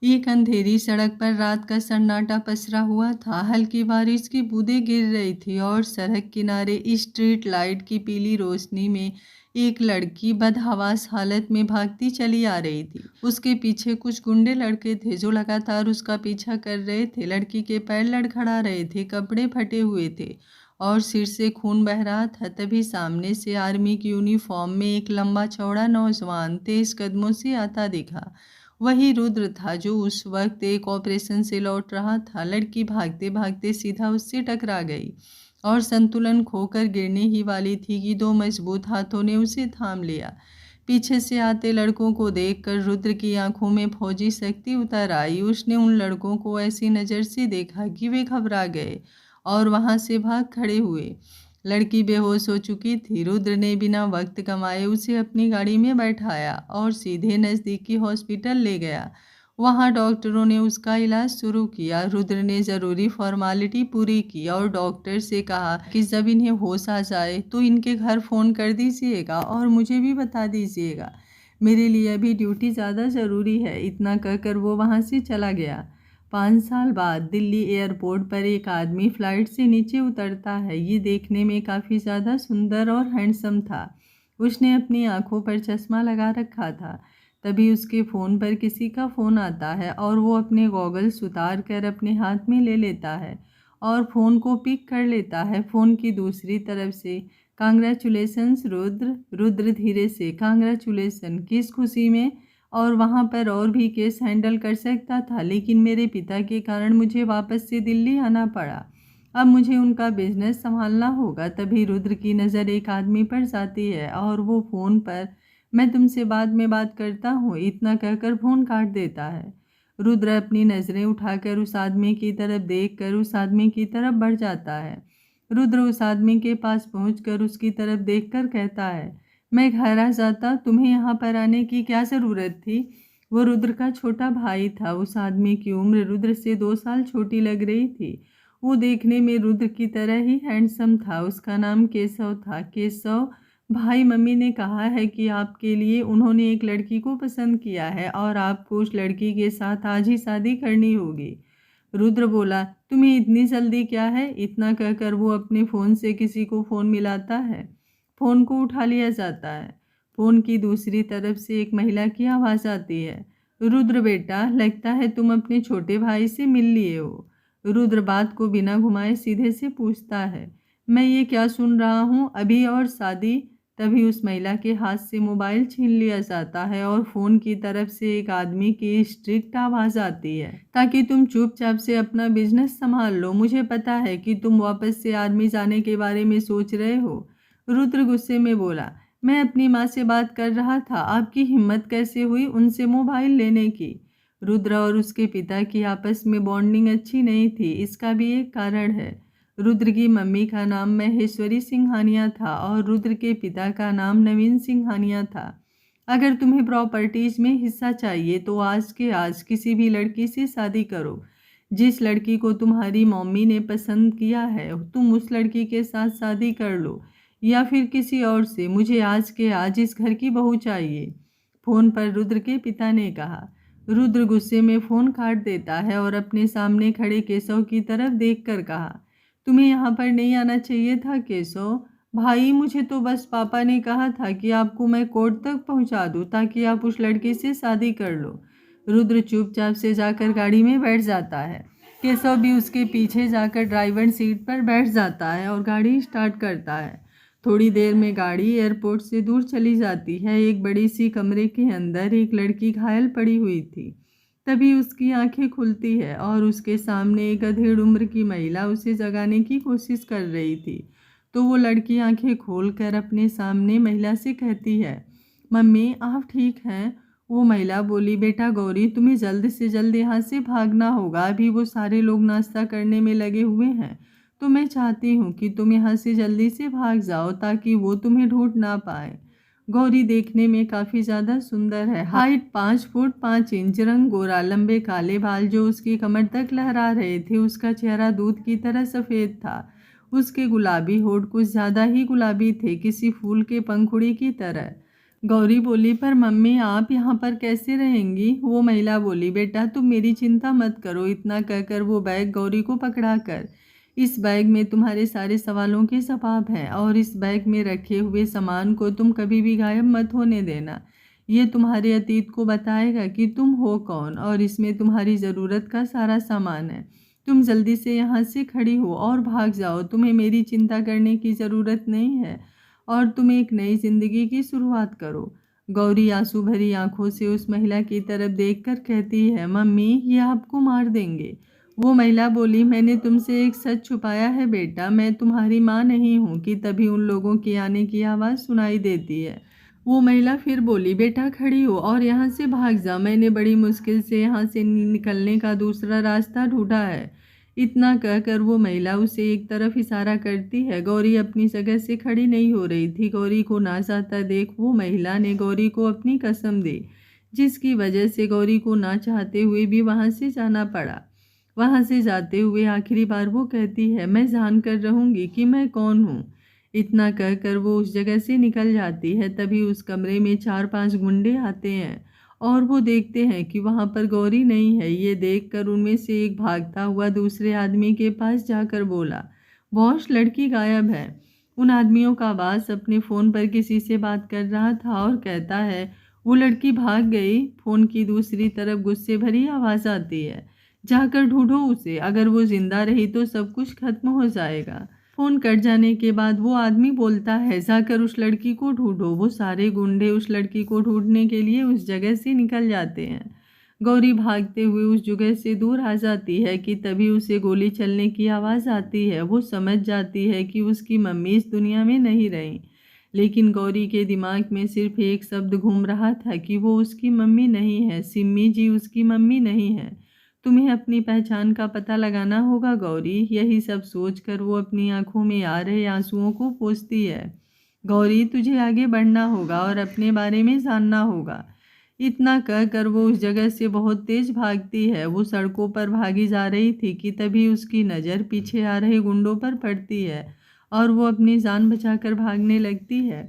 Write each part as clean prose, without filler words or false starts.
एक अंधेरी सड़क पर रात का सन्नाटा पसरा हुआ था। हल्की बारिश की बूंदें गिर रही थी और सड़क किनारे स्ट्रीट लाइट की पीली रोशनी में एक लड़की बदहवास हालत में भागती चली आ रही थी। उसके पीछे कुछ गुंडे लड़के थे जो लगातार उसका पीछा कर रहे थे। लड़की के पैर लड़खड़ा रहे थे, कपड़े फटे हुए थे और सिर से खून बह रहा था। तभी सामने से आर्मी की यूनिफॉर्म में एक लंबा चौड़ा नौजवान तेज कदमों से आता दिखा। वही रुद्र था जो उस वक्त एक ऑपरेशन से लौट रहा था। लड़की भागते भागते सीधा उससे टकरा गई और संतुलन खोकर गिरने ही वाली थी कि दो मजबूत हाथों ने उसे थाम लिया। पीछे से आते लड़कों को देखकर रुद्र की आंखों में फौजी शक्ति उतर आई। उसने उन लड़कों को ऐसी नज़र से देखा कि वे घबरा गए और वहां से भाग खड़े हुए। लड़की बेहोश हो चुकी थी। रुद्र ने बिना वक्त गंवाए उसे अपनी गाड़ी में बैठाया और सीधे नज़दीकी हॉस्पिटल ले गया। वहां डॉक्टरों ने उसका इलाज शुरू किया। रुद्र ने ज़रूरी फॉर्मेलिटी पूरी की और डॉक्टर से कहा कि जब इन्हें होश आ जाए तो इनके घर फ़ोन कर दीजिएगा और मुझे भी बता दीजिएगा। मेरे लिए अभी ड्यूटी ज़्यादा ज़रूरी है। इतना कहकर वो वहाँ से चला गया। 5 साल बाद दिल्ली एयरपोर्ट पर एक आदमी फ्लाइट से नीचे उतरता है। ये देखने में काफ़ी ज़्यादा सुंदर और हैंडसम था। उसने अपनी आंखों पर चश्मा लगा रखा था। तभी उसके फ़ोन पर किसी का फ़ोन आता है और वो अपने गॉगल्स उतार कर अपने हाथ में ले लेता है और फ़ोन को पिक कर लेता है। फ़ोन की दूसरी तरफ से कांग्रेचुलेशंस रुद्र। रुद्र धीरे से कांग्रेचुलेशन किस खुशी में, और वहाँ पर और भी केस हैंडल कर सकता था, लेकिन मेरे पिता के कारण मुझे वापस से दिल्ली आना पड़ा। अब मुझे उनका बिजनेस संभालना होगा। तभी रुद्र की नज़र एक आदमी पर जाती है और वो फ़ोन पर मैं तुमसे बाद में बात करता हूँ इतना कहकर फ़ोन काट देता है। रुद्र अपनी नज़रें उठाकर उस आदमी की तरफ देखकर उस आदमी की तरफ बढ़ जाता है। रुद्र उस आदमी के पास पहुंचकर उसकी तरफ देखकर कहता है, मैं घर आ जाता, तुम्हें यहाँ पर आने की क्या ज़रूरत थी। वो रुद्र का छोटा भाई था। उस आदमी की उम्र रुद्र से 2 साल छोटी लग रही थी। वो देखने में रुद्र की तरह ही हैंडसम था। उसका नाम केशव था। केशव भाई, मम्मी ने कहा है कि आपके लिए उन्होंने एक लड़की को पसंद किया है और आपको उस लड़की के साथ आज ही शादी करनी होगी। रुद्र बोला, तुम्हें इतनी जल्दी क्या है। इतना कहकर वो अपने फ़ोन से किसी को फ़ोन मिलाता है। फ़ोन को उठा लिया जाता है। फ़ोन की दूसरी तरफ से एक महिला की आवाज़ आती है, रुद्र बेटा, लगता है तुम अपने छोटे भाई से मिल लिए हो। रुद्र बात को बिना घुमाए सीधे से पूछता है, मैं ये क्या सुन रहा हूँ, अभी और शादी। तभी उस महिला के हाथ से मोबाइल छीन लिया जाता है और फ़ोन की तरफ से एक आदमी की स्ट्रिक्ट आवाज़ आती है, ताकि तुम चुपचाप से अपना बिजनेस संभाल लो। मुझे पता है कि तुम वापस से आर्मी जाने के बारे में सोच रहे हो। रुद्र गुस्से में बोला, मैं अपनी माँ से बात कर रहा था, आपकी हिम्मत कैसे हुई उनसे मोबाइल लेने की। रुद्र और उसके पिता की आपस में बॉन्डिंग अच्छी नहीं थी। इसका भी एक कारण है। रुद्र की मम्मी का नाम महेश्वरी सिंघानिया था और रुद्र के पिता का नाम नवीन सिंघानिया था। अगर तुम्हें प्रॉपर्टीज में हिस्सा चाहिए तो आज के आज किसी भी लड़की से शादी करो। जिस लड़की को तुम्हारी मम्मी ने पसंद किया है तुम उस लड़की के साथ शादी कर लो, या फिर किसी और से। मुझे आज के आज इस घर की बहू चाहिए। फोन पर रुद्र के पिता ने कहा। रुद्र गुस्से में फ़ोन काट देता है और अपने सामने खड़े केशव की तरफ देखकर कहा, तुम्हें यहाँ पर नहीं आना चाहिए था केशव भाई। मुझे तो बस पापा ने कहा था कि आपको मैं कोर्ट तक पहुँचा दूँ ताकि आप उस लड़के से शादी कर लो। रुद्र चुपचाप से जाकर गाड़ी में बैठ जाता है। केशव भी उसके पीछे जाकर ड्राइवर सीट पर बैठ जाता है और गाड़ी स्टार्ट करता है। थोड़ी देर में गाड़ी एयरपोर्ट से दूर चली जाती है। एक बड़ी सी कमरे के अंदर एक लड़की घायल पड़ी हुई थी। तभी उसकी आंखें खुलती है और उसके सामने एक अधेड़ उम्र की महिला उसे जगाने की कोशिश कर रही थी। तो वो लड़की आंखें खोलकर अपने सामने महिला से कहती है, मम्मी आप ठीक हैं। वो महिला बोली, बेटा गौरी, तुम्हें जल्द से जल्द यहाँ से भागना होगा। अभी वो सारे लोग नाश्ता करने में लगे हुए हैं, तो मैं चाहती हूँ कि तुम यहाँ से जल्दी से भाग जाओ ताकि वो तुम्हें ढूंढ ना पाए। गौरी देखने में काफ़ी ज़्यादा सुंदर है। हाइट 5 फुट 5 इंच, रंग गोरा, लंबे काले बाल जो उसकी कमर तक लहरा रहे थे। उसका चेहरा दूध की तरह सफ़ेद था। उसके गुलाबी होठ कुछ ज़्यादा ही गुलाबी थे, किसी फूल के पंखुड़ी की तरह। गौरी बोली, पर मम्मी आप यहाँ पर कैसे रहेंगी? वो महिला बोली, बेटा तुम मेरी चिंता मत करो। इतना कहकर वो बैग गौरी को पकड़ा कर, इस बैग में तुम्हारे सारे सवालों के जवाब हैं और इस बैग में रखे हुए सामान को तुम कभी भी गायब मत होने देना। ये तुम्हारे अतीत को बताएगा कि तुम हो कौन और इसमें तुम्हारी ज़रूरत का सारा सामान है। तुम जल्दी से यहाँ से खड़ी हो और भाग जाओ। तुम्हें मेरी चिंता करने की ज़रूरत नहीं है और तुम एक नई जिंदगी की शुरुआत करो। गौरी आंसू भरी आंखों से उस महिला की तरफ देखकर कहती है, मम्मी ये आपको मार देंगे। वो महिला बोली, मैंने तुमसे एक सच छुपाया है बेटा, मैं तुम्हारी माँ नहीं हूँ। कि तभी उन लोगों के आने की आवाज़ सुनाई देती है। वो महिला फिर बोली, बेटा खड़ी हो और यहाँ से भाग जा। मैंने बड़ी मुश्किल से यहाँ से निकलने का दूसरा रास्ता ढूंढा है। इतना कहकर वो महिला उसे एक तरफ इशारा करती है। गौरी अपनी जगह से खड़ी नहीं हो रही थी। गौरी को ना चाहता देख वो महिला ने गौरी को अपनी कसम दी, जिसकी वजह से गौरी को ना चाहते हुए भी वहाँ से जाना पड़ा। वहाँ से जाते हुए आखिरी बार वो कहती है, मैं जान कर रहूँगी कि मैं कौन हूँ। इतना कहकर वो उस जगह से निकल जाती है। तभी उस कमरे में 4-5 गुंडे आते हैं और वो देखते हैं कि वहाँ पर गौरी नहीं है। ये देखकर उनमें से एक भागता हुआ दूसरे आदमी के पास जाकर बोला, बॉस लड़की गायब है। उन आदमियों का बास अपने फ़ोन पर किसी से बात कर रहा था और कहता है, वो लड़की भाग गई। फ़ोन की दूसरी तरफ गुस्से भरी आवाज़ आती है, जाकर ढूंढो उसे, अगर वो जिंदा रही तो सब कुछ खत्म हो जाएगा। फ़ोन कट जाने के बाद वो आदमी बोलता है, जाकर उस लड़की को ढूंढो। वो सारे गुंडे उस लड़की को ढूंढने के लिए उस जगह से निकल जाते हैं। गौरी भागते हुए उस जगह से दूर आ जाती है कि तभी उसे गोली चलने की आवाज़ आती है। वो समझ जाती है कि उसकी मम्मी इस दुनिया में नहीं रही, लेकिन गौरी के दिमाग में सिर्फ एक शब्द घूम रहा था कि वो उसकी मम्मी नहीं है। सिम्मी जी उसकी मम्मी नहीं है। तुम्हें अपनी पहचान का पता लगाना होगा गौरी। यही सब सोचकर वो अपनी आंखों में आ रहे आंसुओं को पोंछती है। गौरी तुझे आगे बढ़ना होगा और अपने बारे में जानना होगा। इतना कहकर वो उस जगह से बहुत तेज भागती है। वो सड़कों पर भागी जा रही थी कि तभी उसकी नज़र पीछे आ रहे गुंडों पर पड़ती है और वो अपनी जान बचाकर भागने लगती है।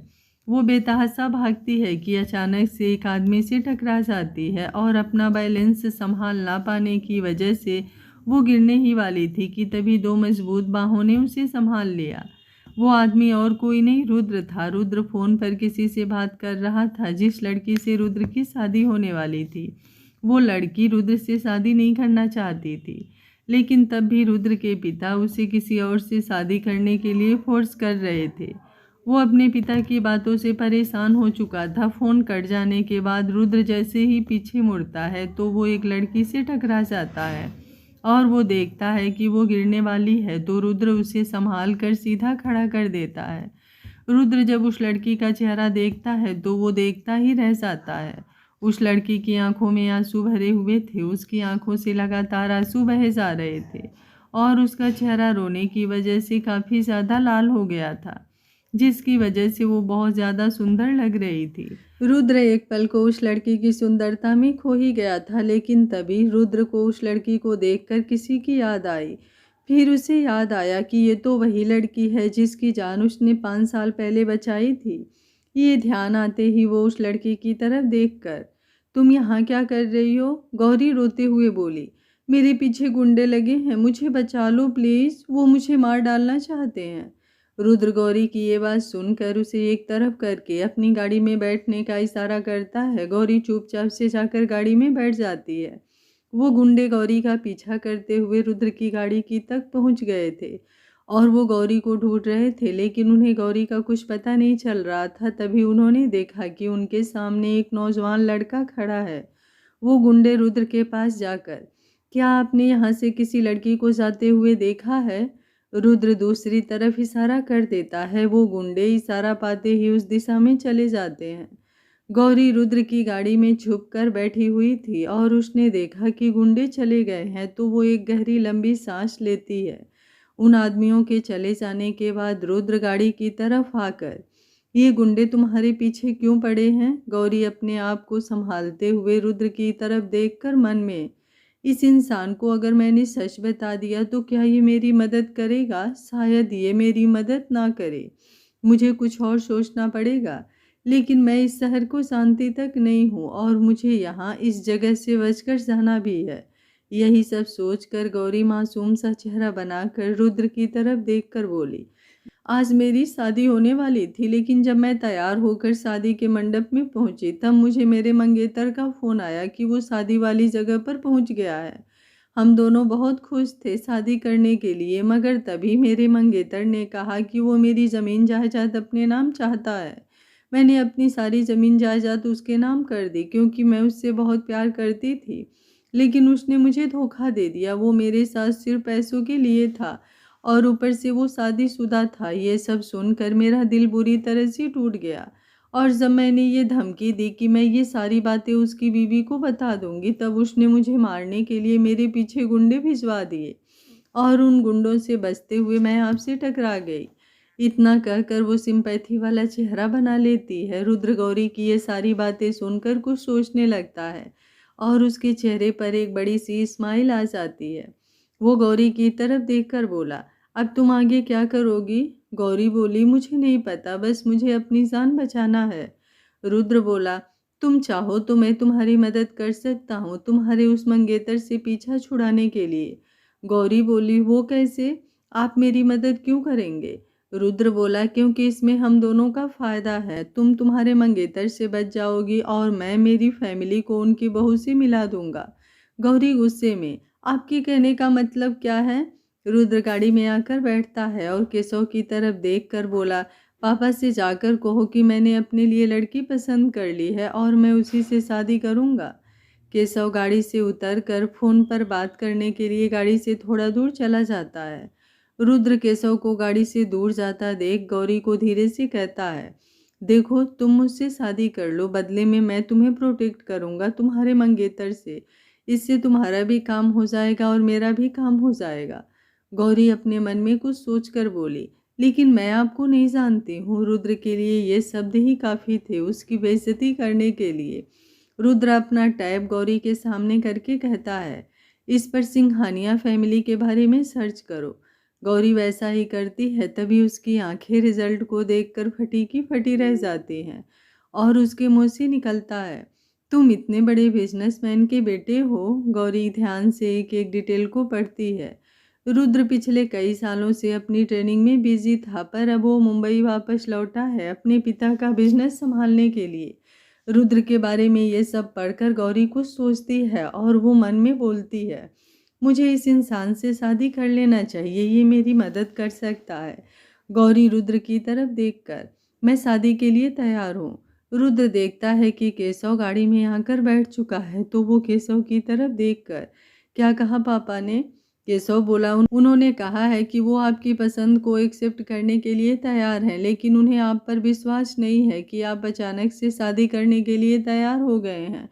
वो बेतहाशा भागती है कि अचानक से एक आदमी से टकरा जाती है और अपना बैलेंस संभाल ना पाने की वजह से वो गिरने ही वाली थी कि तभी दो मजबूत बाहों ने उसे संभाल लिया। वो आदमी और कोई नहीं, रुद्र था। रुद्र फ़ोन पर किसी से बात कर रहा था, जिस लड़की से रुद्र की शादी होने वाली थी। वो लड़की रुद्र से शादी नहीं करना चाहती थी, लेकिन तब भी रुद्र के पिता उसे किसी और से शादी करने के लिए फोर्स कर रहे थे। वो अपने पिता की बातों से परेशान हो चुका था। फ़ोन कट जाने के बाद रुद्र जैसे ही पीछे मुड़ता है तो वो एक लड़की से टकरा जाता है और वो देखता है कि वो गिरने वाली है, तो रुद्र उसे संभाल कर सीधा खड़ा कर देता है। रुद्र जब उस लड़की का चेहरा देखता है तो वो देखता ही रह जाता है। उस लड़की की आंखों में आंसू भरे हुए थे। उसकी आंखों से लगातार आंसू बहे जा रहे थे और उसका चेहरा रोने की वजह से काफ़ी ज़्यादा लाल हो गया था, जिसकी वजह से वो बहुत ज़्यादा सुंदर लग रही थी। रुद्र एक पल को उस लड़की की सुंदरता में खो ही गया था, लेकिन तभी रुद्र को उस लड़की को देखकर किसी की याद आई। फिर उसे याद आया कि ये तो वही लड़की है जिसकी जान उसने 5 साल पहले बचाई थी। ये ध्यान आते ही वो उस लड़की की तरफ देखकर, तुम यहाँ क्या कर रही हो? गौरी रोते हुए बोली, मेरे पीछे गुंडे लगे हैं, मुझे बचा लो प्लीज़, वो मुझे मार डालना चाहते हैं। रुद्र गौरी की ये बात सुनकर उसे एक तरफ करके अपनी गाड़ी में बैठने का इशारा करता है। गौरी चुपचाप से जाकर गाड़ी में बैठ जाती है। वो गुंडे गौरी का पीछा करते हुए रुद्र की गाड़ी की तक पहुंच गए थे और वो गौरी को ढूंढ रहे थे, लेकिन उन्हें गौरी का कुछ पता नहीं चल रहा था। तभी उन्होंने देखा कि उनके सामने एक नौजवान लड़का खड़ा है। वो गुंडे रुद्र के पास जाकर, क्या आपने यहाँ से किसी लड़की को जाते हुए देखा है? रुद्र दूसरी तरफ इशारा कर देता है। वो गुंडे इशारा पाते ही उस दिशा में चले जाते हैं। गौरी रुद्र की गाड़ी में छुप कर बैठी हुई थी और उसने देखा कि गुंडे चले गए हैं, तो वो एक गहरी लंबी सांस लेती है। उन आदमियों के चले जाने के बाद रुद्र गाड़ी की तरफ आकर, ये गुंडे तुम्हारे पीछे क्यों पड़े हैं? गौरी अपने आप को संभालते हुए रुद्र की तरफ देखकर मन में, इस इंसान को अगर मैंने सच बता दिया तो क्या ये मेरी मदद करेगा? शायद ये मेरी मदद ना करे, मुझे कुछ और सोचना पड़ेगा। लेकिन मैं इस शहर को शांति तक नहीं हूँ और मुझे यहाँ इस जगह से बचकर जाना भी है। यही सब सोचकर गौरी मासूम सा चेहरा बनाकर रुद्र की तरफ देखकर बोली, आज मेरी शादी होने वाली थी, लेकिन जब मैं तैयार होकर शादी के मंडप में पहुंची तब मुझे मेरे मंगेतर का फोन आया कि वो शादी वाली जगह पर पहुंच गया है। हम दोनों बहुत खुश थे शादी करने के लिए, मगर तभी मेरे मंगेतर ने कहा कि वो मेरी ज़मीन जायदाद अपने नाम चाहता है। मैंने अपनी सारी ज़मीन जायदाद उसके नाम कर दी क्योंकि मैं उससे बहुत प्यार करती थी, लेकिन उसने मुझे धोखा दे दिया। वो मेरे साथ सिर्फ पैसों के लिए था और ऊपर से वो शादीशुदा था। ये सब सुनकर मेरा दिल बुरी तरह से टूट गया और जब मैंने ये धमकी दी कि मैं ये सारी बातें उसकी बीवी को बता दूंगी, तब उसने मुझे मारने के लिए मेरे पीछे गुंडे भिजवा दिए और उन गुंडों से बचते हुए मैं आपसे टकरा गई। इतना कहकर वो सिंपैथी वाला चेहरा बना लेती है। रुद्र गौरी की ये सारी बातें सुनकर कुछ सोचने लगता है और उसके चेहरे पर एक बड़ी सी स्माइल आ जाती है। वो गौरी की तरफ देखकर बोला, अब तुम आगे क्या करोगी? गौरी बोली, मुझे नहीं पता, बस मुझे अपनी जान बचाना है। रुद्र बोला, तुम चाहो तो मैं तुम्हारी मदद कर सकता हूँ, तुम्हारे उस मंगेतर से पीछा छुड़ाने के लिए। गौरी बोली, वो कैसे? आप मेरी मदद क्यों करेंगे? रुद्र बोला, क्योंकि इसमें हम दोनों का फायदा है। तुम तुम्हारे मंगेतर से बच जाओगी और मैं मेरी फैमिली को उनकी बहू से मिला दूंगा। गौरी गुस्से में, आपके कहने का मतलब क्या है? रुद्र गाड़ी में आकर बैठता है और केशव की तरफ देखकर बोला, पापा से जाकर कहो कि मैंने अपने लिए लड़की पसंद कर ली है और मैं उसी से शादी करूंगा। केशव गाड़ी से उतरकर फोन पर बात करने के लिए गाड़ी से थोड़ा दूर चला जाता है। रुद्र केशव को गाड़ी से दूर जाता देख गौरी को धीरे से कहता है, देखो तुम मुझसे शादी कर लो, बदले में मैं तुम्हें प्रोटेक्ट करूंगा तुम्हारे मंगेतर से। इससे तुम्हारा भी काम हो जाएगा और मेरा भी काम हो जाएगा। गौरी अपने मन में कुछ सोचकर बोली, लेकिन मैं आपको नहीं जानती हूँ। रुद्र के लिए ये शब्द ही काफ़ी थे उसकी बेइज्जती करने के लिए। रुद्र अपना टैब गौरी के सामने करके कहता है, इस पर सिंघानिया फैमिली के बारे में सर्च करो। गौरी वैसा ही करती है, तभी उसकी आंखें रिजल्ट को देखकर फटी की फटी रह जाती हैं और उसके मुंह से निकलता है, तुम इतने बड़े बिजनेसमैन के बेटे हो? गौरी ध्यान से एक एक डिटेल को पढ़ती है। रुद्र पिछले कई सालों से अपनी ट्रेनिंग में बिजी था, पर अब वो मुंबई वापस लौटा है अपने पिता का बिजनेस संभालने के लिए। रुद्र के बारे में ये सब पढ़कर गौरी कुछ सोचती है और वो मन में बोलती है, मुझे इस इंसान से शादी कर लेना चाहिए, ये मेरी मदद कर सकता है। गौरी रुद्र की तरफ देखकर, मैं शादी के लिए तैयार हूँ। रुद्र देखता है कि केशव गाड़ी में आकर बैठ चुका है, तो वो केशव की तरफ देखकर, क्या कहा पापा ने? केशव बोला, उन्होंने कहा है कि वो आपकी पसंद को एक्सेप्ट करने के लिए तैयार हैं, लेकिन उन्हें आप पर विश्वास नहीं है कि आप अचानक से शादी करने के लिए तैयार हो गए हैं।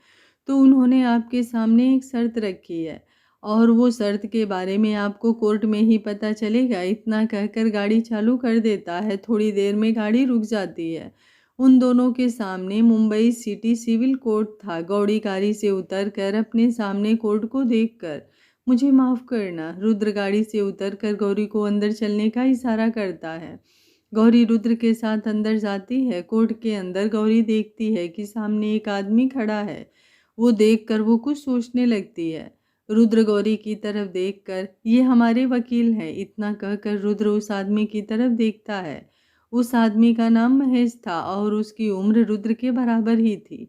तो उन्होंने आपके सामने एक शर्त रखी है और वो शर्त के बारे में आपको कोर्ट में ही पता चलेगा। इतना कहकर गाड़ी चालू कर देता है। थोड़ी देर में गाड़ी रुक जाती है। उन दोनों के सामने मुंबई सिटी सिविल कोर्ट था। गौरी गाड़ी से उतरकर अपने सामने कोर्ट को देखकर, मुझे माफ़ करना। रुद्र गाड़ी से उतरकर गौरी को अंदर चलने का इशारा करता है। गौरी रुद्र के साथ अंदर जाती है। कोर्ट के अंदर गौरी देखती है कि सामने एक आदमी खड़ा है। वो देखकर वो कुछ सोचने लगती है। रुद्र गौरी की तरफ देखकर, ये हमारे वकील हैं। इतना कहकर रुद्र उस आदमी की तरफ देखता है। उस आदमी का नाम महेश था और उसकी उम्र रुद्र के बराबर ही थी।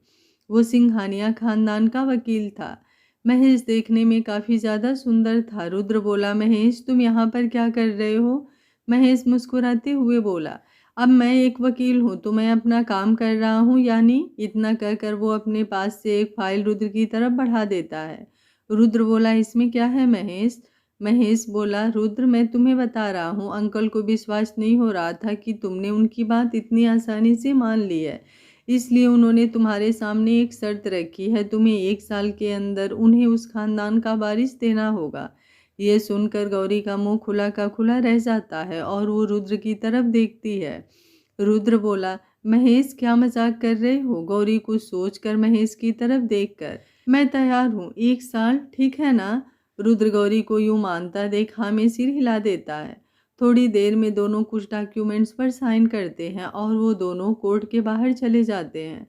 वो सिंघानिया खानदान का वकील था। महेश देखने में काफ़ी ज़्यादा सुंदर था। रुद्र बोला, महेश तुम यहाँ पर क्या कर रहे हो? महेश मुस्कुराते हुए बोला, अब मैं एक वकील हूँ तो मैं अपना काम कर रहा हूँ, यानी। इतना कहकर वो अपने पास से एक फाइल रुद्र की तरफ बढ़ा देता है। रुद्र बोला, इसमें क्या है महेश? महेश बोला, रुद्र मैं तुम्हें बता रहा हूँ, अंकल को विश्वास नहीं हो रहा था कि तुमने उनकी बात इतनी आसानी से मान ली है, इसलिए उन्होंने तुम्हारे सामने एक शर्त रखी है। तुम्हें 1 साल के अंदर उन्हें उस खानदान का वारिस देना होगा। ये सुनकर गौरी का मुंह खुला का खुला रह जाता है और वो रुद्र की तरफ देखती है। रुद्र बोला, महेश क्या मजाक कर रहे हो? गौरी कुछ सोचकर महेश की तरफ देखकर, मैं तैयार हूँ, 1 साल ठीक है ना? रुद्र गौरी को यूं मानता देख हाँ में सिर हिला देता है। थोड़ी देर में दोनों कुछ डॉक्यूमेंट्स पर साइन करते हैं और वो दोनों कोर्ट के बाहर चले जाते हैं।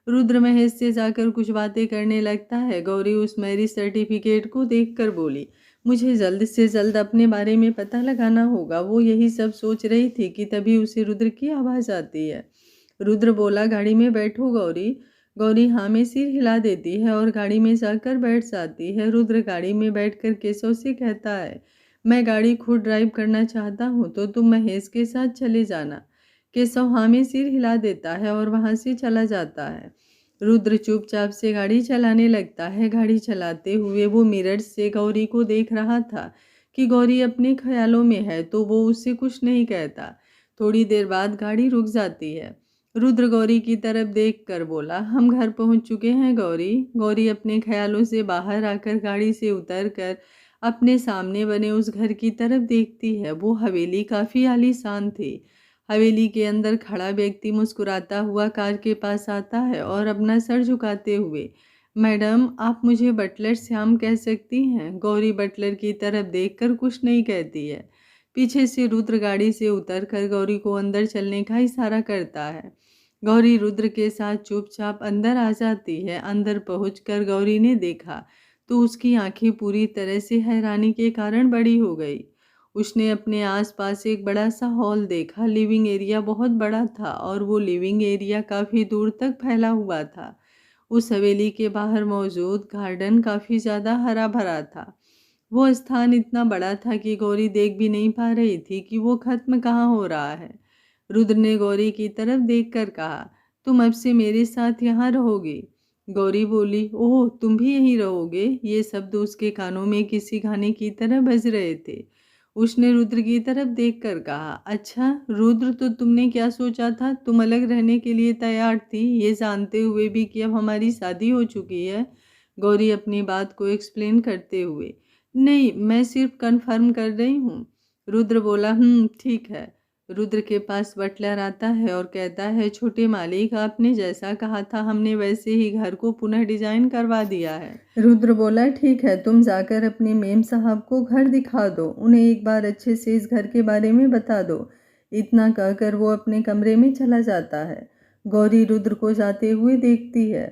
रुद्र महेश से जाकर कुछ बातें करने लगता है। गौरी उस मैरिज सर्टिफिकेट को देखकर बोली, मुझे जल्द से जल्द अपने बारे में पता लगाना होगा। वो यही सब सोच रही थी कि तभी उसे रुद्र की आवाज़ आती है। रुद्र बोला, गाड़ी में बैठो गौरी। गौरी हाँ में सिर हिला देती है और गाड़ी में जाकर बैठ जाती है। रुद्र गाड़ी में बैठकर केशव से कहता है, मैं गाड़ी खुद ड्राइव करना चाहता हूँ तो तुम महेश के साथ चले जाना। केशव हाँ में सिर हिला देता है और वहाँ से चला जाता है। रुद्र चुपचाप से गाड़ी चलाने लगता है। गाड़ी चलाते हुए वो मिरर से गौरी को देख रहा था कि गौरी अपने ख्यालों में है तो वो उससे कुछ नहीं कहता। थोड़ी देर बाद गाड़ी रुक जाती है। रुद्र गौरी की तरफ देखकर बोला, हम घर पहुंच चुके हैं गौरी। गौरी अपने ख्यालों से बाहर आकर गाड़ी से उतरकर अपने सामने बने उस घर की तरफ देखती है। वो हवेली काफ़ी आलीशान थी। हवेली के अंदर खड़ा व्यक्ति मुस्कुराता हुआ कार के पास आता है और अपना सर झुकाते हुए, मैडम आप मुझे बटलर श्याम कह सकती हैं। गौरी बटलर की तरफ देखकर कुछ नहीं कहती है। पीछे से रुद्र गाड़ी से उतरकर गौरी को अंदर चलने का इशारा करता है। गौरी रुद्र के साथ चुपचाप अंदर आ जाती है। अंदर पहुंचकर गौरी ने देखा तो उसकी आंखें पूरी तरह से हैरानी के कारण बड़ी हो गई। उसने अपने आसपास एक बड़ा सा हॉल देखा। लिविंग एरिया बहुत बड़ा था और वो लिविंग एरिया काफ़ी दूर तक फैला हुआ था। उस हवेली के बाहर मौजूद गार्डन काफ़ी ज़्यादा हरा भरा था। वो स्थान इतना बड़ा था कि गौरी देख भी नहीं पा रही थी कि वो खत्म कहाँ हो रहा है। रुद्र ने गौरी की तरफ देखकर कहा, तुम अब से मेरे साथ यहाँ रहोगी। गौरी बोली, ओह तुम भी यहीं रहोगे। ये शब्द उसके कानों में किसी गाने की तरह बज रहे थे। उसने रुद्र की तरफ देखकर कहा, अच्छा रुद्र, तो तुमने क्या सोचा था? तुम अलग रहने के लिए तैयार थी, ये जानते हुए भी कि अब हमारी शादी हो चुकी है। गौरी अपनी बात को एक्सप्लेन करते हुए, नहीं मैं सिर्फ कंफर्म कर रही हूँ। रुद्र बोला, ठीक है। रुद्र के पास बटलर आता है और कहता है, छोटे मालिक आपने जैसा कहा था हमने वैसे ही घर को पुनः डिजाइन करवा दिया है। रुद्र बोला, ठीक है, तुम जाकर अपने मेम साहब को घर दिखा दो, उन्हें एक बार अच्छे से इस घर के बारे में बता दो। इतना कहकर वो अपने कमरे में चला जाता है। गौरी रुद्र को जाते हुए देखती है।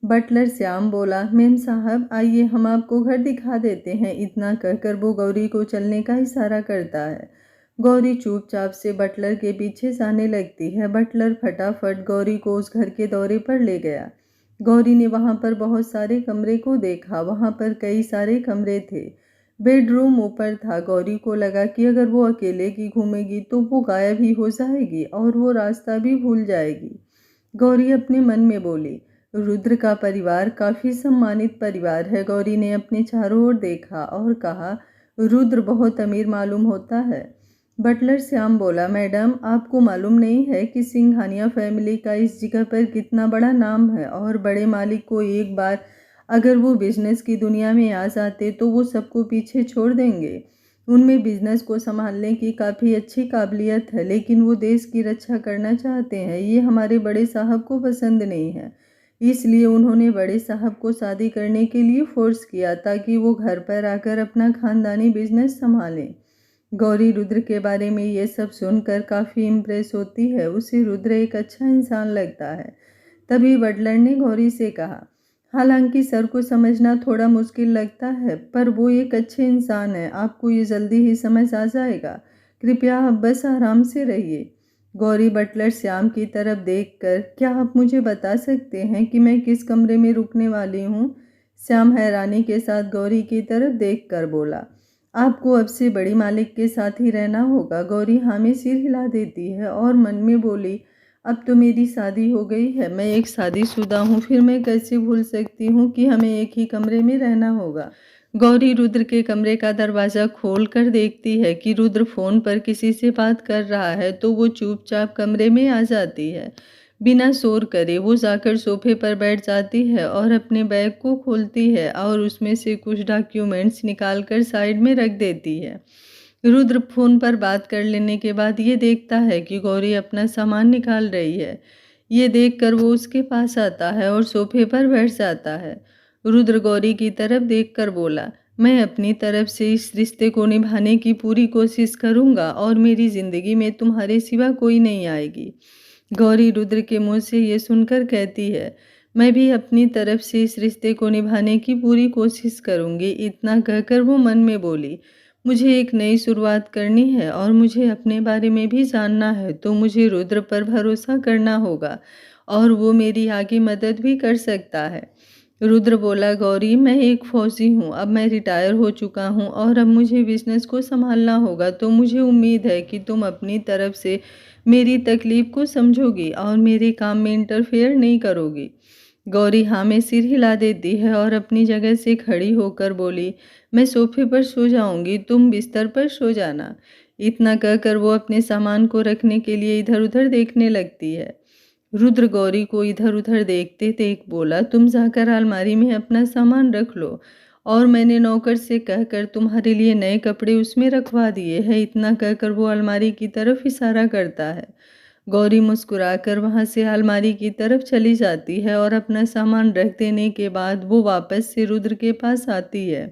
बटलर श्याम बोला, मेम साहब आइए हम आपको घर दिखा देते हैं। इतना कहकर वो गौरी को चलने का इशारा करता है। गौरी चुपचाप से बटलर के पीछे जाने लगती है। बटलर फटाफट गौरी को उस घर के दौरे पर ले गया। गौरी ने वहाँ पर बहुत सारे कमरे को देखा। वहाँ पर कई सारे कमरे थे। बेडरूम ऊपर था। गौरी को लगा कि अगर वो अकेले की घूमेगी तो वो गायब ही हो जाएगी और वो रास्ता भी भूल जाएगी। गौरी अपने मन में बोली, रुद्र का परिवार काफ़ी सम्मानित परिवार है। गौरी ने अपने चारों ओर देखा और कहा, रुद्र बहुत अमीर मालूम होता है। बटलर श्याम बोला, मैडम आपको मालूम नहीं है कि सिंघानिया फैमिली का इस जगह पर कितना बड़ा नाम है और बड़े मालिक को एक बार अगर वो बिजनेस की दुनिया में आ जाते तो वो सबको पीछे छोड़ देंगे। उनमें बिजनेस को संभालने की काफ़ी अच्छी काबिलियत है, लेकिन वो देश की रक्षा करना चाहते हैं। ये हमारे बड़े साहब को पसंद नहीं है, इसलिए उन्होंने बड़े साहब को शादी करने के लिए फोर्स किया ताकि वो घर पर आकर अपना खानदानी बिजनेस संभालें। गौरी रुद्र के बारे में ये सब सुनकर काफ़ी इम्प्रेस होती है। उसे रुद्र एक अच्छा इंसान लगता है। तभी बटलर ने गौरी से कहा, हालांकि सर को समझना थोड़ा मुश्किल लगता है पर वो एक अच्छे इंसान है, आपको ये जल्दी ही समझ आ जाएगा। कृपया आप बस आराम से रहिए। गौरी बटलर श्याम की तरफ देखकर, क्या आप मुझे बता सकते हैं कि मैं किस कमरे में रुकने वाली हूँ? श्याम हैरानी के साथ गौरी की तरफ देखकर बोला, आपको अब से बड़ी मालिक के साथ ही रहना होगा। गौरी हाँ में सिर हिला देती है और मन में बोली, अब तो मेरी शादी हो गई है, मैं एक शादीशुदा हूँ, फिर मैं कैसे भूल सकती हूँ कि हमें एक ही कमरे में रहना होगा। गौरी रुद्र के कमरे का दरवाज़ा खोल कर देखती है कि रुद्र फ़ोन पर किसी से बात कर रहा है तो वो चुपचाप कमरे में आ जाती है। बिना शोर करे वो जाकर सोफे पर बैठ जाती है और अपने बैग को खोलती है और उसमें से कुछ डॉक्यूमेंट्स निकालकर साइड में रख देती है। रुद्र फ़ोन पर बात कर लेने के बाद ये देखता है कि गौरी अपना सामान निकाल रही है। ये देखकर वो उसके पास आता है और सोफे पर बैठ जाता है। रुद्र गौरी की तरफ देखकर बोला, मैं अपनी तरफ से इस रिश्ते को निभाने की पूरी कोशिश करूँगा और मेरी ज़िंदगी में तुम्हारे सिवा कोई नहीं आएगी। गौरी रुद्र के मुँह से ये सुनकर कहती है, मैं भी अपनी तरफ से इस रिश्ते को निभाने की पूरी कोशिश करूँगी। इतना कहकर वो मन में बोली, मुझे एक नई शुरुआत करनी है और मुझे अपने बारे में भी जानना है, तो मुझे रुद्र पर भरोसा करना होगा और वो मेरी आगे मदद भी कर सकता है। रुद्र बोला, गौरी मैं एक फौजी हूँ, अब मैं रिटायर हो चुका हूँ और अब मुझे बिजनेस को संभालना होगा, तो मुझे उम्मीद है कि तुम अपनी तरफ से मेरी तकलीफ को समझोगी और मेरे काम में इंटरफेयर नहीं करोगी। गौरी हाँ में सिर हिला देती है और अपनी जगह से खड़ी होकर बोली, मैं सोफे पर सो जाऊंगी, तुम बिस्तर पर सो जाना। इतना कहकर वो अपने सामान को रखने के लिए इधर उधर देखने लगती है। रुद्र गौरी को इधर उधर देखते देख बोला, तुम जाकर अलमारी में अपना सामान रख लो और मैंने नौकर से कहकर तुम्हारे लिए नए कपड़े उसमें रखवा दिए हैं। इतना कहकर वो अलमारी की तरफ इशारा करता है। गौरी मुस्कुराकर वहां से अलमारी की तरफ चली जाती है और अपना सामान रख देने के बाद वो वापस से रुद्र के पास आती है।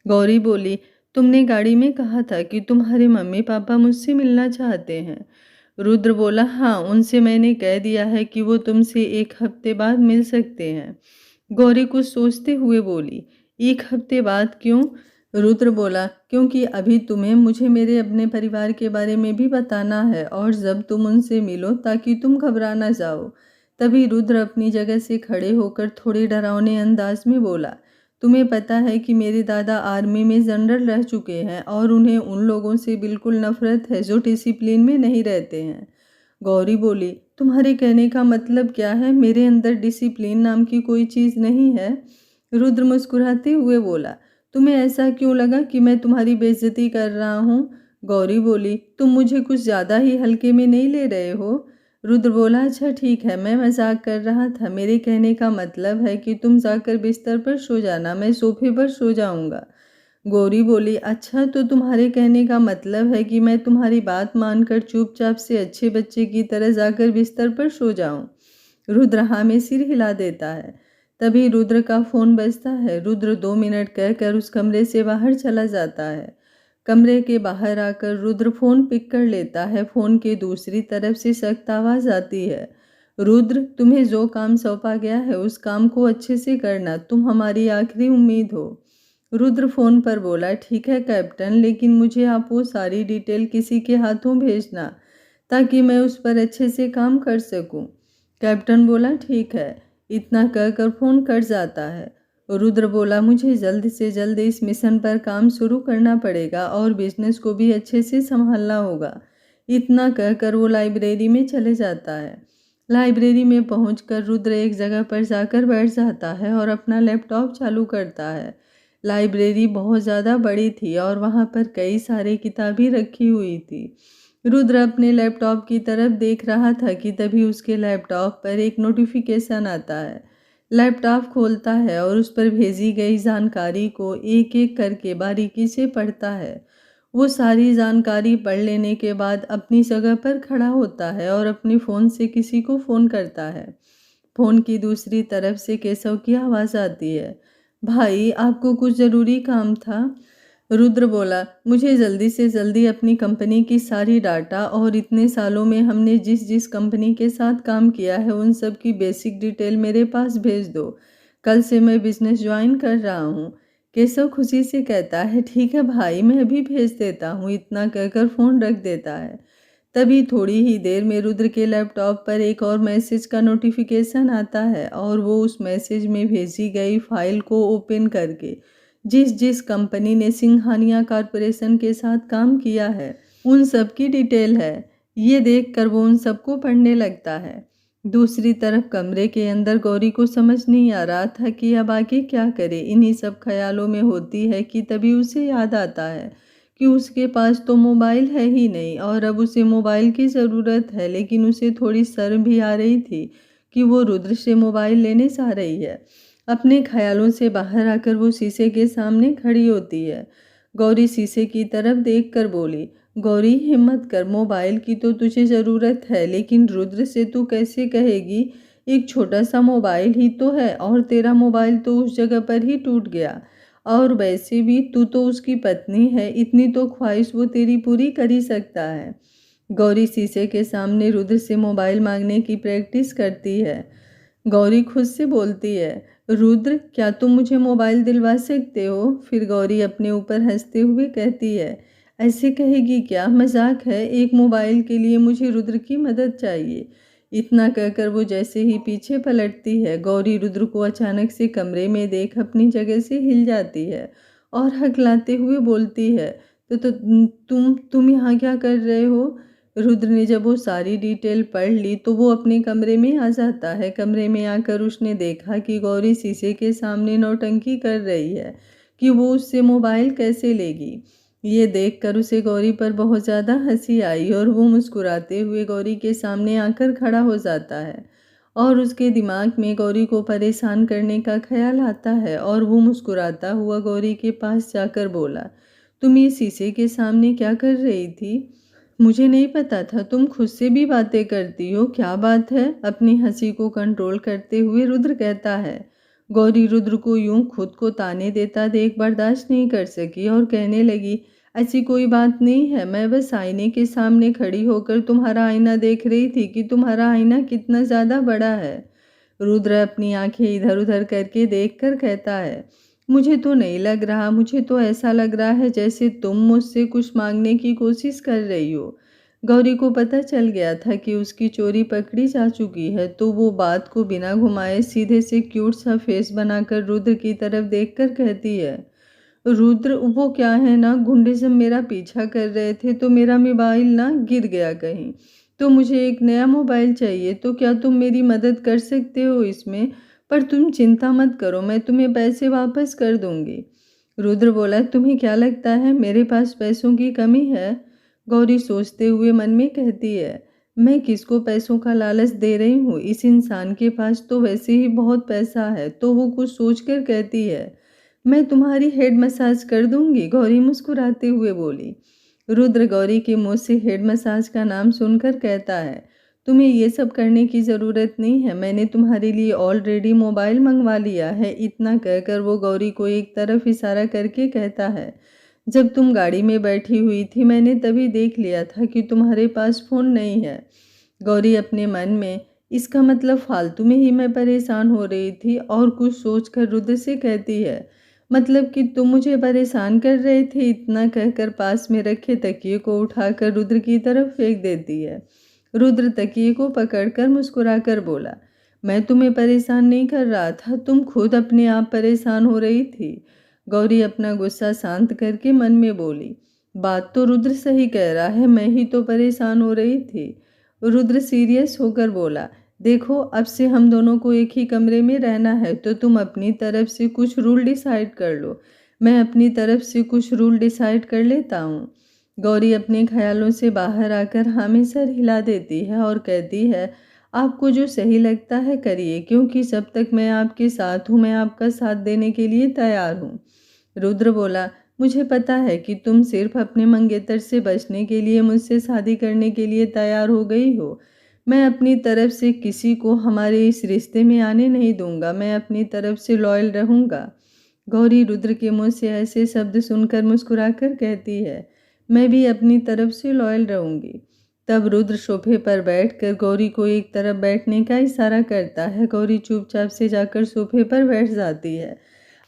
गौरी बोली, तुमने गाड़ी में कहा था कि तुम्हारे मम्मी पापा मुझसे मिलना चाहते हैं। रुद्र बोला, हाँ उनसे मैंने कह दिया है कि वो तुमसे 1 हफ्ते बाद मिल सकते हैं। गौरी कुछ सोचते हुए बोली, 1 हफ्ते बाद क्यों? रुद्र बोला, क्योंकि अभी तुम्हें मुझे मेरे अपने परिवार के बारे में भी बताना है और जब तुम उनसे मिलो ताकि तुम घबरा ना जाओ। तभी रुद्र अपनी जगह से खड़े होकर थोड़े डरावने अंदाज में बोला, तुम्हें पता है कि मेरे दादा आर्मी में जनरल रह चुके हैं और उन्हें उन लोगों से बिल्कुल नफरत है जो डिसिप्लिन में नहीं रहते हैं। गौरी बोली, तुम्हारे कहने का मतलब क्या है? मेरे अंदर डिसिप्लिन नाम की कोई चीज़ नहीं है। रुद्र मुस्कुराते हुए बोला, तुम्हें ऐसा क्यों लगा कि मैं तुम्हारी बेइज्जती कर रहा हूँ? गौरी बोली, तुम मुझे कुछ ज़्यादा ही हल्के में नहीं ले रहे हो? रुद्र बोला, अच्छा ठीक है, मैं मजाक कर रहा था। मेरे कहने का मतलब है कि तुम जाकर बिस्तर पर सो जाना, मैं सोफे पर सो जाऊंगा। गौरी बोली, अच्छा तो तुम्हारे कहने का मतलब है कि मैं तुम्हारी बात मानकर चुपचाप से अच्छे बच्चे की तरह जाकर बिस्तर पर सो जाऊं? रुद्र हाँ में सिर हिला देता है। तभी रुद्र का फोन बजता है। रुद्र 2 मिनट कहकर उस कमरे से बाहर चला जाता है। कमरे के बाहर आकर रुद्र फोन पिक कर लेता है। फोन के दूसरी तरफ से सख्त आवाज आती है, रुद्र तुम्हें जो काम सौंपा गया है उस काम को अच्छे से करना, तुम हमारी आखिरी उम्मीद हो। रुद्र फोन पर बोला, ठीक है कैप्टन, लेकिन मुझे आप वो सारी डिटेल किसी के हाथों भेजना ताकि मैं उस पर अच्छे से काम कर सकूं। कैप्टन बोला, ठीक है। इतना कहकर फोन कट जाता है। रुद्र बोला, मुझे जल्द से जल्द इस मिशन पर काम शुरू करना पड़ेगा और बिजनेस को भी अच्छे से संभालना होगा। इतना कहकर वो लाइब्रेरी में चले जाता है। लाइब्रेरी में पहुंचकर रुद्र एक जगह पर जाकर बैठ जाता है और अपना लैपटॉप चालू करता है। लाइब्रेरी बहुत ज़्यादा बड़ी थी और वहाँ पर कई सारी किताबें रखी हुई थी। रुद्र अपने लैपटॉप की तरफ देख रहा था कि तभी उसके लैपटॉप पर एक नोटिफिकेशन आता है। लैपटॉप खोलता है और उस पर भेजी गई जानकारी को एक एक करके बारीकी से पढ़ता है। वो सारी जानकारी पढ़ लेने के बाद अपनी जगह पर खड़ा होता है और अपने फ़ोन से किसी को फ़ोन करता है। फ़ोन की दूसरी तरफ से केशव की आवाज़ आती है, भाई आपको कुछ ज़रूरी काम था? रुद्र बोला, मुझे जल्दी से जल्दी अपनी कंपनी की सारी डाटा और इतने सालों में हमने जिस जिस कंपनी के साथ काम किया है उन सब की बेसिक डिटेल मेरे पास भेज दो। कल से मैं बिजनेस ज्वाइन कर रहा हूँ। केशव खुशी से कहता है, ठीक है भाई, मैं अभी भेज देता हूँ। इतना कहकर फ़ोन रख देता है। तभी थोड़ी ही देर में रुद्र के लैपटॉप पर एक और मैसेज का नोटिफिकेशन आता है और वो उस मैसेज में भेजी गई फाइल को ओपन करके जिस जिस कंपनी ने सिंघानिया कॉरपोरेशन के साथ काम किया है उन सब की डिटेल है। ये देखकर वो उन सबको पढ़ने लगता है। दूसरी तरफ कमरे के अंदर गौरी को समझ नहीं आ रहा था कि अब आगे क्या करे। इन्हीं सब ख्यालों में होती है कि तभी उसे याद आता है कि उसके पास तो मोबाइल है ही नहीं और अब उसे मोबाइल की ज़रूरत है, लेकिन उसे थोड़ी शर्म भी आ रही थी कि वो रुद्र से मोबाइल लेने जा रही है। अपने ख्यालों से बाहर आकर वो शीशे के सामने खड़ी होती है। गौरी शीशे की तरफ देखकर बोली, गौरी हिम्मत कर, मोबाइल की तो तुझे ज़रूरत है, लेकिन रुद्र से तू कैसे कहेगी? एक छोटा सा मोबाइल ही तो है और तेरा मोबाइल तो उस जगह पर ही टूट गया और वैसे भी तू तो उसकी पत्नी है, इतनी तो ख्वाहिश वो तेरी पूरी कर ही सकता है। गौरी शीशे के सामने रुद्र से मोबाइल मांगने की प्रैक्टिस करती है। गौरी खुद से बोलती है, रुद्र क्या तुम मुझे मोबाइल दिलवा सकते हो? फिर गौरी अपने ऊपर हंसते हुए कहती है, ऐसे कहेगी क्या, मजाक है, एक मोबाइल के लिए मुझे रुद्र की मदद चाहिए। इतना कहकर वो जैसे ही पीछे पलटती है, गौरी रुद्र को अचानक से कमरे में देख अपनी जगह से हिल जाती है और हकलाते हुए बोलती है, तो तुम यहाँ क्या कर रहे हो? रुद्र ने जब वो सारी डिटेल पढ़ ली तो वो अपने कमरे में आ जाता है। कमरे में आकर उसने देखा कि गौरी शीशे के सामने नौटंकी कर रही है कि वो उससे मोबाइल कैसे लेगी। ये देखकर उसे गौरी पर बहुत ज़्यादा हंसी आई और वो मुस्कुराते हुए गौरी के सामने आकर खड़ा हो जाता है और उसके दिमाग में गौरी को परेशान करने का ख्याल आता है और वो मुस्कुराता हुआ गौरी के पास जाकर बोला, तुम ये शीशे के सामने क्या कर रही थी? मुझे नहीं पता था तुम खुद से भी बातें करती हो, क्या बात है? अपनी हंसी को कंट्रोल करते हुए रुद्र कहता है। गौरी रुद्र को यूं खुद को ताने देता देख बर्दाश्त नहीं कर सकी और कहने लगी, ऐसी कोई बात नहीं है, मैं बस आईने के सामने खड़ी होकर तुम्हारा आईना देख रही थी कि तुम्हारा आईना कितना ज़्यादा बड़ा है। रुद्र अपनी आंखें इधर उधर करके देखकर कहता है, मुझे तो नहीं लग रहा, मुझे तो ऐसा लग रहा है जैसे तुम मुझसे कुछ मांगने की कोशिश कर रही हो। गौरी को पता चल गया था कि उसकी चोरी पकड़ी जा चुकी है, तो वो बात को बिना घुमाए सीधे से क्यूट सा फेस बनाकर रुद्र की तरफ देखकर कहती है, रुद्र वो क्या है ना, गुंडे जब मेरा पीछा कर रहे थे तो मेरा मोबाइल ना गिर गया कहीं, तो मुझे एक नया मोबाइल चाहिए, तो क्या तुम मेरी मदद कर सकते हो इसमें? पर तुम चिंता मत करो, मैं तुम्हें पैसे वापस कर दूंगी। रुद्र बोला, तुम्हें क्या लगता है मेरे पास पैसों की कमी है? गौरी सोचते हुए मन में कहती है, मैं किसको पैसों का लालच दे रही हूँ, इस इंसान के पास तो वैसे ही बहुत पैसा है। तो वो कुछ सोचकर कहती है, मैं तुम्हारी हेड मसाज कर दूंगी। गौरी मुस्कुराते हुए बोली। रुद्र गौरी के मुंह से हेड मसाज का नाम सुनकर कहता है, तुम्हें ये सब करने की ज़रूरत नहीं है, मैंने तुम्हारे लिए ऑलरेडी मोबाइल मंगवा लिया है। इतना कहकर वो गौरी को एक तरफ इशारा करके कहता है, जब तुम गाड़ी में बैठी हुई थी मैंने तभी देख लिया था कि तुम्हारे पास फ़ोन नहीं है। गौरी अपने मन में, इसका मतलब फालतू में ही मैं परेशान हो रही थी, और कुछ सोचकर रुद्र से कहती है, मतलब कि तुम मुझे परेशान कर रहे थे। इतना कहकर पास में रखे तकिए को उठाकर रुद्र की तरफ फेंक देती है। रुद्र तकिए को पकड़कर मुस्कुराकर बोला, मैं तुम्हें परेशान नहीं कर रहा था, तुम खुद अपने आप परेशान हो रही थी। गौरी अपना गुस्सा शांत करके मन में बोली, बात तो रुद्र सही कह रहा है, मैं ही तो परेशान हो रही थी। रुद्र सीरियस होकर बोला, देखो अब से हम दोनों को एक ही कमरे में रहना है, तो तुम अपनी तरफ से कुछ रूल डिसाइड कर लो, मैं अपनी तरफ से कुछ रूल डिसाइड कर लेता हूँ। गौरी अपने ख्यालों से बाहर आकर हमें सर हिला देती है और कहती है, आपको जो सही लगता है करिए, क्योंकि जब तक मैं आपके साथ हूँ मैं आपका साथ देने के लिए तैयार हूँ। रुद्र बोला, मुझे पता है कि तुम सिर्फ अपने मंगेतर से बचने के लिए मुझसे शादी करने के लिए तैयार हो गई हो। मैं अपनी तरफ से किसी को हमारे इस रिश्ते में आने नहीं दूंगा, मैं अपनी तरफ से लॉयल रहूंगा। गौरी रुद्र के मुंह से ऐसे शब्द सुनकर मुस्कुराकर कहती है, मैं भी अपनी तरफ से लॉयल रहूंगी। तब रुद्र सोफे पर बैठकर गौरी को एक तरफ बैठने का इशारा करता है। गौरी चुपचाप से जाकर सोफे पर बैठ जाती है।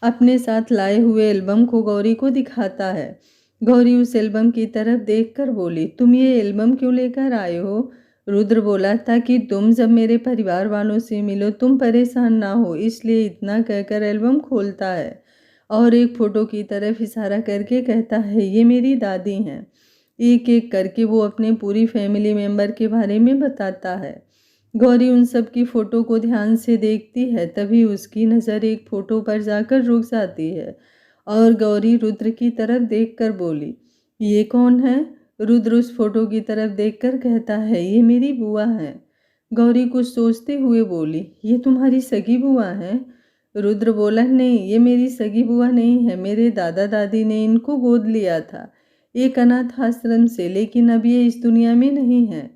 अपने साथ लाए हुए एल्बम को गौरी को दिखाता है। गौरी उस एल्बम की तरफ देखकर बोली, तुम ये एल्बम क्यों लेकर आए हो? रुद्र बोला, ताकि तुम जब मेरे परिवार वालों से मिलो तुम परेशान ना हो, इसलिए। इतना कहकर एल्बम खोलता है और एक फ़ोटो की तरफ इशारा करके कहता है, ये मेरी दादी हैं। एक एक करके वो अपने पूरी फैमिली मेम्बर के बारे में बताता है। गौरी उन सब की फ़ोटो को ध्यान से देखती है, तभी उसकी नज़र एक फ़ोटो पर जाकर रुक जाती है और गौरी रुद्र की तरफ देखकर बोली, ये कौन है? रुद्र उस फोटो की तरफ देखकर कहता है, ये मेरी बुआ है। गौरी कुछ सोचते हुए बोली, ये तुम्हारी सगी बुआ है? रुद्र बोला, नहीं, ये मेरी सगी बुआ नहीं है, मेरे दादा दादी ने इनको गोद लिया था एक अनाथ आश्रम से, लेकिन अब ये इस दुनिया में नहीं है।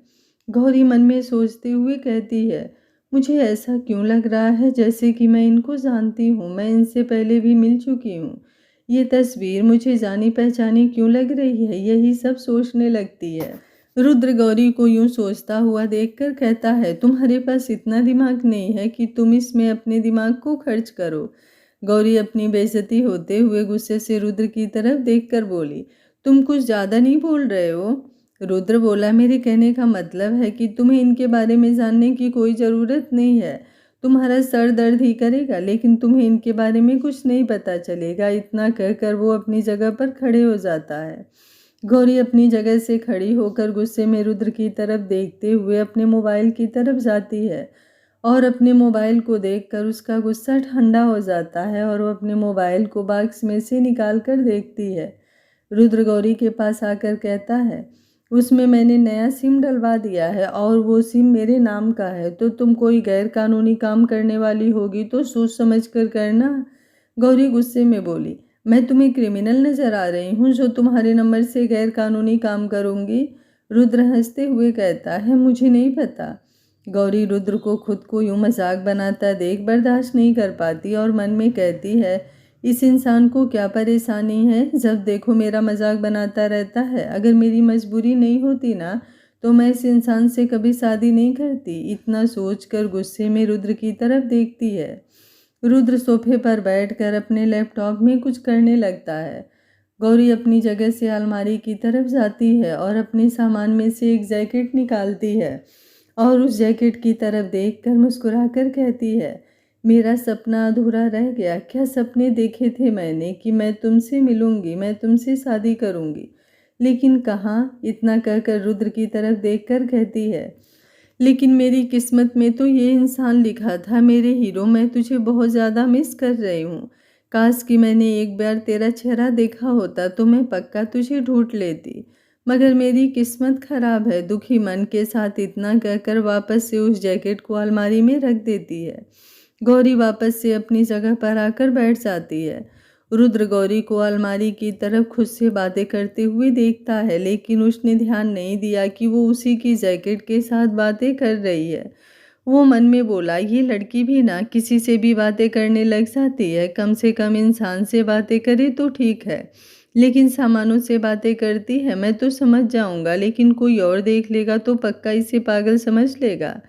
गौरी मन में सोचते हुए कहती है, मुझे ऐसा क्यों लग रहा है जैसे कि मैं इनको जानती हूँ, मैं इनसे पहले भी मिल चुकी हूँ। ये तस्वीर मुझे जानी पहचानी क्यों लग रही है, यही सब सोचने लगती है। रुद्र गौरी को यूं सोचता हुआ देखकर कहता है, तुम्हारे पास इतना दिमाग नहीं है कि तुम इसमें अपने दिमाग को खर्च करो। गौरी अपनी बेइज्जती होते हुए गुस्से से रुद्र की तरफ देखकर बोली, तुम कुछ ज़्यादा नहीं बोल रहे हो? रुद्र बोला, मेरे कहने का मतलब है कि तुम्हें इनके बारे में जानने की कोई ज़रूरत नहीं है। तुम्हारा सर दर्द ही करेगा, लेकिन तुम्हें इनके बारे में कुछ नहीं पता चलेगा। इतना कहकर वो अपनी जगह पर खड़े हो जाता है। गौरी अपनी जगह से खड़ी होकर गुस्से में रुद्र की तरफ देखते हुए अपने मोबाइल की तरफ जाती है और अपने मोबाइल को देखकर उसका गुस्सा ठंडा हो जाता है और वो अपने मोबाइल को बॉक्स में से निकाल कर देखती है। रुद्र गौरी के पास आकर कहता है, उसमें मैंने नया सिम डलवा दिया है और वो सिम मेरे नाम का है, तो तुम कोई गैर कानूनी काम करने वाली होगी तो सोच समझ कर करना। गौरी गुस्से में बोली, मैं तुम्हें क्रिमिनल नजर आ रही हूँ जो तुम्हारे नंबर से गैर कानूनी काम करूँगी? रुद्र हंसते हुए कहता है, मुझे नहीं पता। गौरी रुद्र को खुद को यूं मजाक बनाता देख बर्दाश्त नहीं कर पाती और मन में कहती है, इस इंसान को क्या परेशानी है, जब देखो मेरा मजाक बनाता रहता है। अगर मेरी मजबूरी नहीं होती ना तो मैं इस इंसान से कभी शादी नहीं करती। इतना सोचकर गुस्से में रुद्र की तरफ देखती है। रुद्र सोफे पर बैठकर अपने लैपटॉप में कुछ करने लगता है। गौरी अपनी जगह से अलमारी की तरफ जाती है और अपने सामान में से एक जैकेट निकालती है और उस जैकेट की तरफ देखकर मुस्कुराकर कहती है, मेरा सपना अधूरा रह गया। क्या सपने देखे थे मैंने कि मैं तुमसे मिलूंगी, मैं तुमसे शादी करूंगी, लेकिन कहाँ। इतना कहकर रुद्र की तरफ देखकर कहती है, लेकिन मेरी किस्मत में तो ये इंसान लिखा था। मेरे हीरो, मैं तुझे बहुत ज़्यादा मिस कर रही हूँ। काश कि मैंने एक बार तेरा चेहरा देखा होता तो मैं पक्का तुझे ढूंढ लेती, मगर मेरी किस्मत खराब है। दुखी मन के साथ इतना कहकर वापस से उस जैकेट को अलमारी में रख देती है। गौरी वापस से अपनी जगह पर आकर बैठ जाती है। रुद्र गौरी को अलमारी की तरफ खुद से बातें करते हुए देखता है, लेकिन उसने ध्यान नहीं दिया कि वो उसी की जैकेट के साथ बातें कर रही है। वो मन में बोला, ये लड़की भी ना किसी से भी बातें करने लग जाती है। कम से कम इंसान से बातें करे तो ठीक है, लेकिन सामानों से बातें करती है। मैं तो समझ जाऊंगा, लेकिन कोई और देख लेगा तो पक्का इसे पागल समझ लेगा।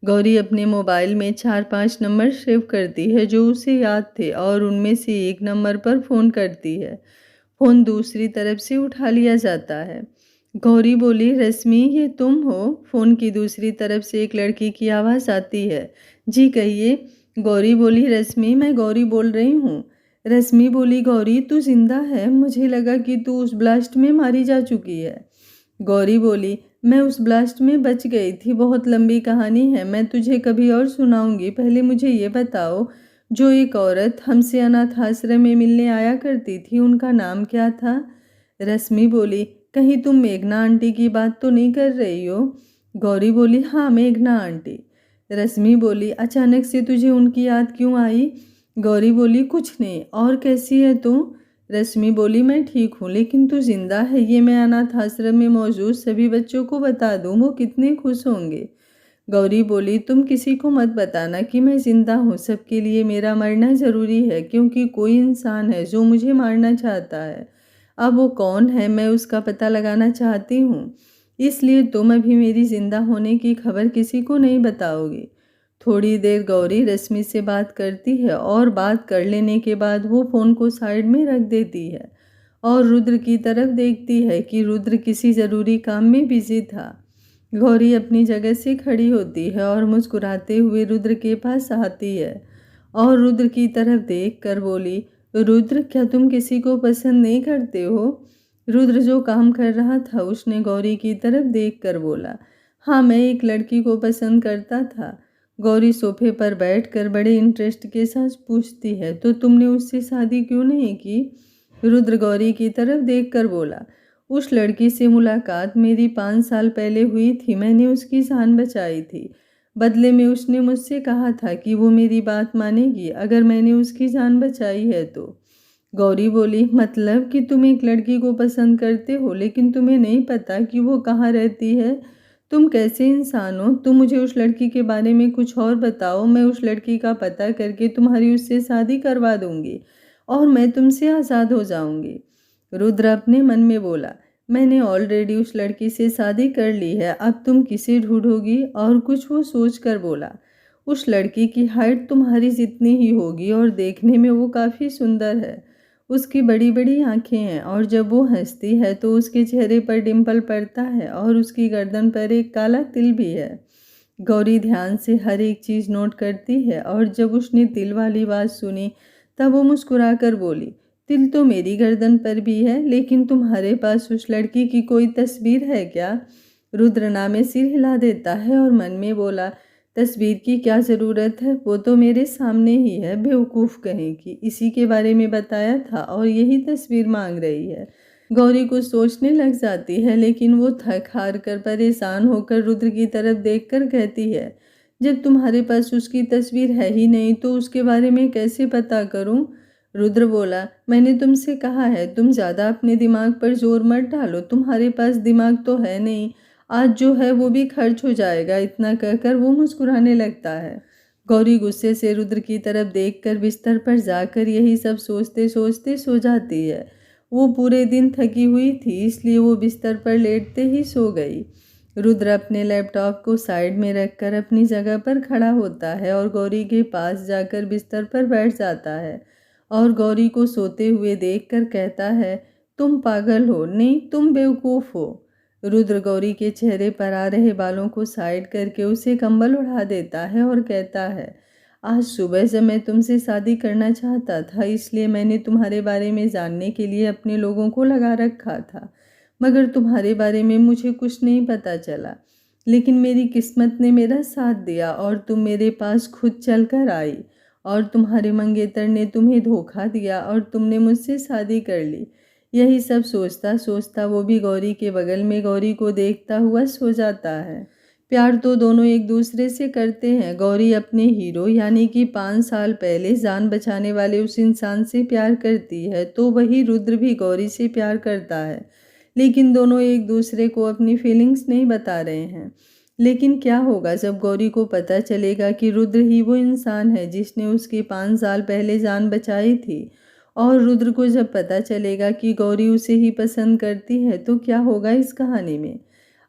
गौरी अपने मोबाइल में 4-5 नंबर सेव करती है जो उसे याद थे और उनमें से एक नंबर पर फ़ोन करती है। फ़ोन दूसरी तरफ से उठा लिया जाता है। गौरी बोली, रश्मि ये तुम हो? फ़ोन की दूसरी तरफ से एक लड़की की आवाज़ आती है। जी कहिए। गौरी बोली, रश्मि मैं गौरी बोल रही हूँ। रश्मि बोली, गौरी तू जिंदा है? मुझे लगा कि तू उस ब्लास्ट में मारी जा चुकी है। गौरी बोली, मैं उस ब्लास्ट में बच गई थी। बहुत लंबी कहानी है, मैं तुझे कभी और सुनाऊंगी। पहले मुझे ये बताओ, जो एक औरत हमसे अनाथ आश्रम में मिलने आया करती थी, उनका नाम क्या था? रश्मि बोली, कहीं तुम मेघना आंटी की बात तो नहीं कर रही हो? गौरी बोली, हाँ मेघना आंटी। रश्मि बोली, अचानक से तुझे उनकी याद क्यों आई? गौरी बोली, कुछ नहीं। और कैसी है तू? रश्मि बोली, मैं ठीक हूँ, लेकिन तू जिंदा है ये मैं अनाथ आश्रम में मौजूद सभी बच्चों को बता दूँ, वो कितने खुश होंगे। गौरी बोली, तुम किसी को मत बताना कि मैं जिंदा हूँ। सबके लिए मेरा मरना जरूरी है, क्योंकि कोई इंसान है जो मुझे मारना चाहता है। अब वो कौन है मैं उसका पता लगाना चाहती हूँ, इसलिए तुम अभी मेरी जिंदा होने की खबर किसी को नहीं बताओगी। थोड़ी देर गौरी रश्मि से बात करती है और बात कर लेने के बाद वो फ़ोन को साइड में रख देती है और रुद्र की तरफ देखती है कि रुद्र किसी ज़रूरी काम में बिजी था। गौरी अपनी जगह से खड़ी होती है और मुस्कुराते हुए रुद्र के पास आती है और रुद्र की तरफ देख कर बोली, रुद्र क्या तुम किसी को पसंद नहीं करते हो? रुद्र जो काम कर रहा था उसने गौरी की तरफ देख कर बोला, हाँ मैं एक लड़की को पसंद करता था। गौरी सोफे पर बैठकर बड़े इंटरेस्ट के साथ पूछती है, तो तुमने उससे शादी क्यों नहीं की? रुद्र गौरी की तरफ देखकर बोला, उस लड़की से मुलाकात मेरी 5 साल पहले हुई थी। मैंने उसकी जान बचाई थी। बदले में उसने मुझसे कहा था कि वो मेरी बात मानेगी अगर मैंने उसकी जान बचाई है तो। गौरी बोली, मतलब कि तुम एक लड़की को पसंद करते हो, लेकिन तुम्हें नहीं पता कि वो कहाँ रहती है? तुम कैसे इंसान हो? तुम मुझे उस लड़की के बारे में कुछ और बताओ, मैं उस लड़की का पता करके तुम्हारी उससे शादी करवा दूंगी और मैं तुमसे आज़ाद हो जाऊंगी। रुद्र अपने मन में बोला, मैंने ऑलरेडी उस लड़की से शादी कर ली है, अब तुम किसे ढूंढोगी? और कुछ वो सोच कर बोला, उस लड़की की हाइट तुम्हारी जितनी ही होगी और देखने में वो काफ़ी सुंदर है। उसकी बड़ी बड़ी आंखें हैं और जब वो हंसती है तो उसके चेहरे पर डिम्पल पड़ता है और उसकी गर्दन पर एक काला तिल भी है। गौरी ध्यान से हर एक चीज़ नोट करती है और जब उसने तिल वाली बात सुनी तब वो मुस्कुराकर बोली, तिल तो मेरी गर्दन पर भी है, लेकिन तुम्हारे पास उस लड़की की कोई तस्वीर है क्या? रुद्रना में सिर हिला देता है और मन में बोला, तस्वीर की क्या ज़रूरत है, वो तो मेरे सामने ही है, बेवकूफ़ कहेगी, इसी के बारे में बताया था और यही तस्वीर मांग रही है। गौरी कुछ सोचने लग जाती है, लेकिन वो थक हार कर परेशान होकर रुद्र की तरफ देखकर कहती है, जब तुम्हारे पास उसकी तस्वीर है ही नहीं तो उसके बारे में कैसे पता करूं? रुद्र बोला, मैंने तुमसे कहा है तुम ज़्यादा अपने दिमाग पर जोर मत डालो, तुम्हारे पास दिमाग तो है नहीं, आज जो है वो भी खर्च हो जाएगा। इतना कहकर वो मुस्कुराने लगता है। गौरी गुस्से से रुद्र की तरफ देखकर बिस्तर पर जाकर यही सब सोचते सोचते सो जाती है। वो पूरे दिन थकी हुई थी, इसलिए वो बिस्तर पर लेटते ही सो गई। रुद्र अपने लैपटॉप को साइड में रखकर अपनी जगह पर खड़ा होता है और गौरी के पास जाकर बिस्तर पर बैठ जाता है और गौरी को सोते हुए देखकर कहता है, तुम पागल हो, नहीं तुम बेवकूफ़ हो। रुद्र गौरी के चेहरे पर आ रहे बालों को साइड करके उसे कंबल उड़ा देता है और कहता है, आज सुबह से मैं तुमसे शादी करना चाहता था, इसलिए मैंने तुम्हारे बारे में जानने के लिए अपने लोगों को लगा रखा था, मगर तुम्हारे बारे में मुझे कुछ नहीं पता चला। लेकिन मेरी किस्मत ने मेरा साथ दिया और तुम मेरे पास खुद चल कर आई और तुम्हारे मंगेतर ने तुम्हें धोखा दिया और तुमने मुझसे शादी कर ली। यही सब सोचता सोचता वो भी गौरी के बगल में गौरी को देखता हुआ सो जाता है। प्यार तो दोनों एक दूसरे से करते हैं। गौरी अपने हीरो यानी कि 5 साल पहले जान बचाने वाले उस इंसान से प्यार करती है, तो वही रुद्र भी गौरी से प्यार करता है, लेकिन दोनों एक दूसरे को अपनी फीलिंग्स नहीं बता रहे हैं। लेकिन क्या होगा जब गौरी को पता चलेगा कि रुद्र ही वो इंसान है जिसने उसकी 5 साल पहले जान बचाई थी, और रुद्र को जब पता चलेगा कि गौरी उसे ही पसंद करती है, तो क्या होगा इस कहानी में?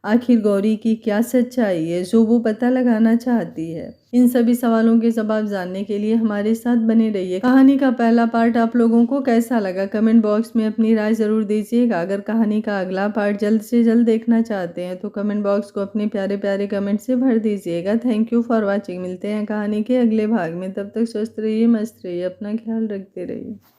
आखिर गौरी की क्या सच्चाई है जो वो पता लगाना चाहती है? इन सभी सवालों के जवाब जानने के लिए हमारे साथ बने रहिए। कहानी का पहला पार्ट आप लोगों को कैसा लगा कमेंट बॉक्स में अपनी राय ज़रूर दीजिएगा। अगर कहानी का अगला पार्ट जल्द से जल्द देखना चाहते हैं तो कमेंट बॉक्स को अपने प्यारे प्यारे कमेंट से भर दीजिएगा। Thank you for watching. मिलते हैं कहानी के अगले भाग में, तब तक स्वस्थ रहिए, मस्त रहिए, अपना ख्याल रखते रहिए।